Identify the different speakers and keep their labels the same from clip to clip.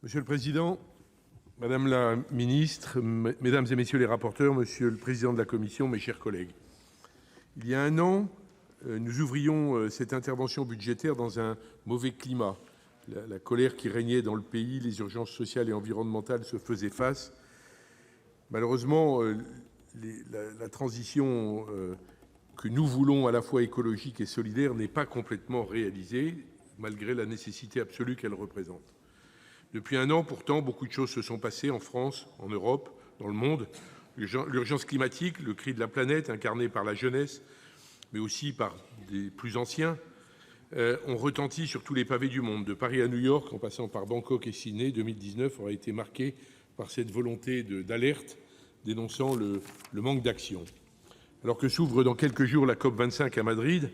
Speaker 1: Monsieur le président, madame la ministre, mesdames, messieurs les rapporteurs, monsieur le président de la commission, mes chers collègues, il y a un an, nous ouvrions cette intervention budgétaire dans un mauvais climat. La colère qui régnait dans le pays, les urgences sociales et environnementales se faisaient face. Malheureusement, la transition que nous voulons à la fois écologique et solidaire n'est pas complètement réalisée, malgré la nécessité absolue qu'elle représente. Depuis un an, pourtant, beaucoup de choses se sont passées en France, en Europe, dans le monde. L'urgence climatique, le cri de la planète, incarné par la jeunesse, mais aussi par des plus anciens, ont retenti sur tous les pavés du monde. De Paris à New York, en passant par Bangkok et Sydney, 2019 aura été marqué par cette volonté d'alerte, dénonçant le manque d'action. Alors que s'ouvre dans quelques jours la COP25 à Madrid,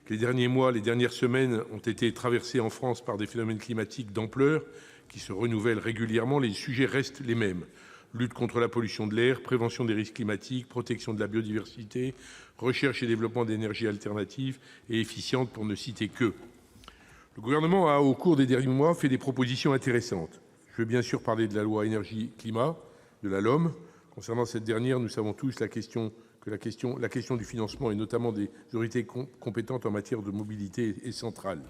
Speaker 1: que les derniers mois, les dernières semaines ont été traversés en France par des phénomènes climatiques d'ampleur, qui se renouvellent régulièrement, les sujets restent les mêmes. Lutte contre la pollution de l'air, prévention des risques climatiques, protection de la biodiversité, recherche et développement d'énergies alternatives et efficientes, pour ne citer que. Le gouvernement a, au cours des derniers mois, fait des propositions intéressantes. Je veux bien sûr parler de la loi énergie-climat, de la LOM. Concernant cette dernière, nous savons tous la question du financement, et notamment des autorités compétentes en matière de mobilité, est centrale.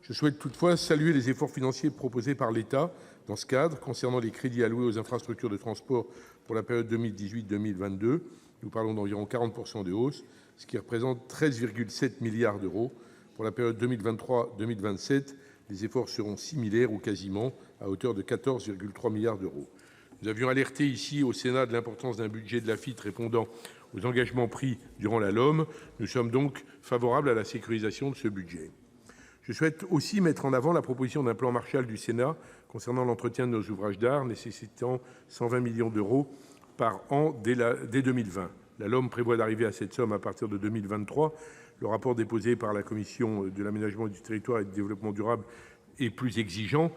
Speaker 1: Je souhaite toutefois saluer les efforts financiers proposés par l'État dans ce cadre. Concernant les crédits alloués aux infrastructures de transport pour la période 2018-2022, nous parlons d'environ 40% de hausse, ce qui représente 13,7 milliards d'euros. Pour la période 2023-2027, les efforts seront similaires ou quasiment, à hauteur de 14,3 milliards d'euros. Nous avions alerté ici au Sénat de l'importance d'un budget de l'AFITF répondant aux engagements pris durant la LOM. Nous sommes donc favorables à la sécurisation de ce budget. Je souhaite aussi mettre en avant la proposition d'un plan Marshall du Sénat concernant l'entretien de nos ouvrages d'art, nécessitant 120 millions d'euros par an dès 2020. La LOM prévoit d'arriver à cette somme à partir de 2023. Le rapport déposé par la commission de l'aménagement du territoire et du développement durable est plus exigeant,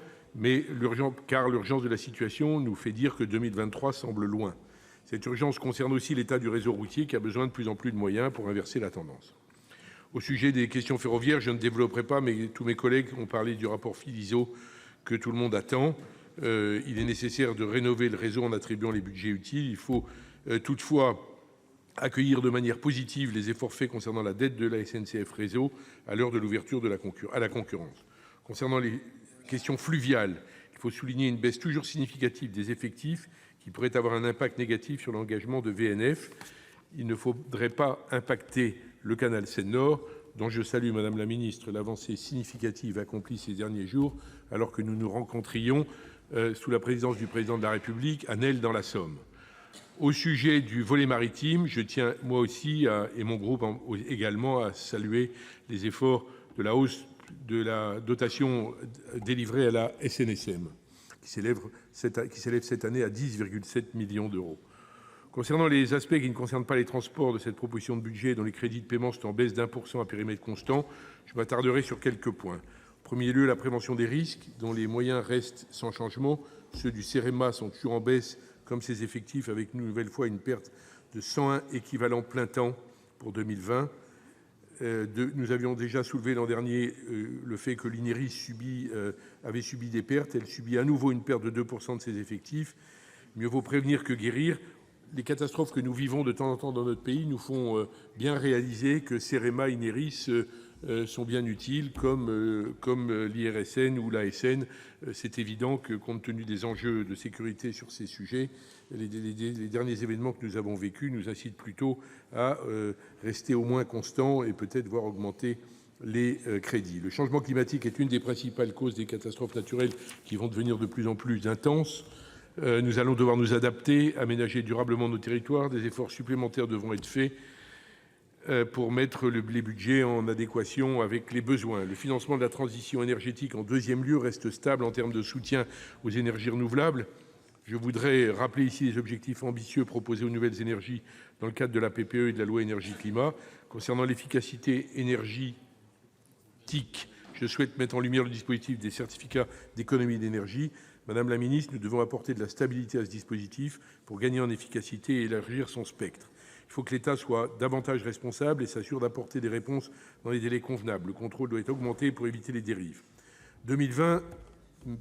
Speaker 1: car l'urgence de la situation nous fait dire que 2023 semble loin. Cette urgence concerne aussi l'état du réseau routier, qui a besoin de plus en plus de moyens pour inverser la tendance. Au sujet des questions ferroviaires, je ne développerai pas, mais tous mes collègues ont parlé du rapport Philizot que tout le monde attend. Il est nécessaire de rénover le réseau en attribuant les budgets utiles. Il faut toutefois accueillir de manière positive les efforts faits concernant la dette de la SNCF Réseau à l'heure de l'ouverture à la concurrence. Concernant les questions fluviales, il faut souligner une baisse toujours significative des effectifs qui pourrait avoir un impact négatif sur l'engagement de VNF. Il ne faudrait pas impacter le canal Seine-Nord, dont je salue, madame la ministre, l'avancée significative accomplie ces derniers jours, alors que nous nous rencontrions sous la présidence du Président de la République à Nesle, dans la Somme. Au sujet du volet maritime, je tiens moi aussi, et mon groupe également, à saluer les efforts de la hausse de la dotation délivrée à la SNSM, qui s'élève cette année à 10,7 millions d'euros. Concernant les aspects qui ne concernent pas les transports de cette proposition de budget, dont les crédits de paiement sont en baisse d'1% à périmètre constant, je m'attarderai sur quelques points. En premier lieu, la prévention des risques, dont les moyens restent sans changement. Ceux du CEREMA sont toujours en baisse, comme ses effectifs, avec une nouvelle fois une perte de 101 équivalents plein temps pour 2020. Nous avions déjà soulevé l'an dernier le fait que l'INERIS avait subi des pertes. Elle subit à nouveau une perte de 2% de ses effectifs. Mieux vaut prévenir que guérir. Les catastrophes que nous vivons de temps en temps dans notre pays nous font bien réaliser que CEREMA, INERIS sont bien utiles, comme l'IRSN ou l'ASN. C'est évident que, compte tenu des enjeux de sécurité sur ces sujets, les derniers événements que nous avons vécus nous incitent plutôt à rester au moins constants et peut-être voir augmenter les crédits. Le changement climatique est une des principales causes des catastrophes naturelles qui vont devenir de plus en plus intenses. Nous allons devoir nous adapter, aménager durablement nos territoires. Des efforts supplémentaires devront être faits pour mettre les budgets en adéquation avec les besoins. Le financement de la transition énergétique, en deuxième lieu, reste stable en termes de soutien aux énergies renouvelables. Je voudrais rappeler ici les objectifs ambitieux proposés aux nouvelles énergies dans le cadre de la PPE et de la loi énergie-climat. Concernant l'efficacité énergétique, je souhaite mettre en lumière le dispositif des certificats d'économie d'énergie. Madame la ministre, nous devons apporter de la stabilité à ce dispositif pour gagner en efficacité et élargir son spectre. Il faut que l'État soit davantage responsable et s'assure d'apporter des réponses dans les délais convenables. Le contrôle doit être augmenté pour éviter les dérives. 2020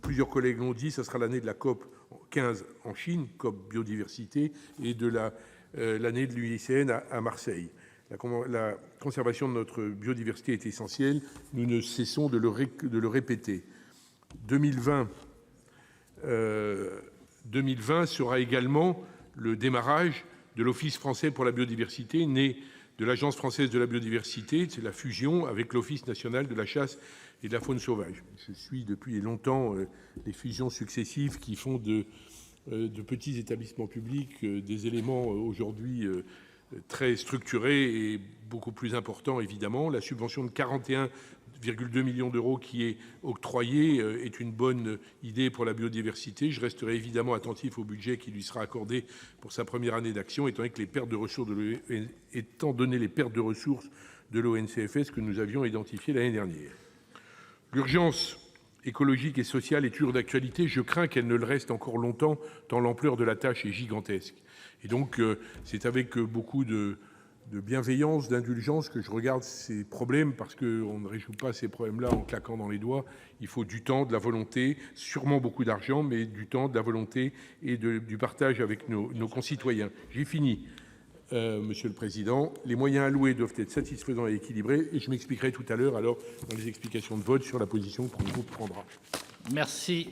Speaker 1: plusieurs collègues l'ont dit, ce sera l'année de la COP 15 en Chine, COP biodiversité, et de l'année de l'UICN à Marseille. La conservation de notre biodiversité est essentielle. Nous ne cessons de le répéter. 2020 sera également le démarrage de l'Office français pour la biodiversité, né de l'Agence française de la biodiversité. C'est la fusion avec l'Office national de la chasse et de la faune sauvage. Je suis depuis longtemps les fusions successives qui font de petits établissements publics des éléments aujourd'hui très structurés et beaucoup plus importants, évidemment. La subvention de 41,2 millions d'euros qui est octroyée est une bonne idée pour la biodiversité. Je resterai évidemment attentif au budget qui lui sera accordé pour sa première année d'action, étant donné les pertes de ressources de l'ONCFS que nous avions identifiées l'année dernière. L'urgence écologique et sociale est toujours d'actualité. Je crains qu'elle ne le reste encore longtemps, tant l'ampleur de la tâche est gigantesque. Et donc, c'est avec beaucoup de bienveillance, d'indulgence que je regarde ces problèmes, parce qu'on ne résout pas ces problèmes-là en claquant dans les doigts. Il faut du temps, de la volonté, sûrement beaucoup d'argent, mais du temps, de la volonté et du partage avec nos concitoyens. J'ai fini, Monsieur le Président. Les moyens alloués doivent être satisfaisants et équilibrés, et je m'expliquerai tout à l'heure, alors, dans les explications de vote, sur la position que mon groupe prendra.
Speaker 2: Merci.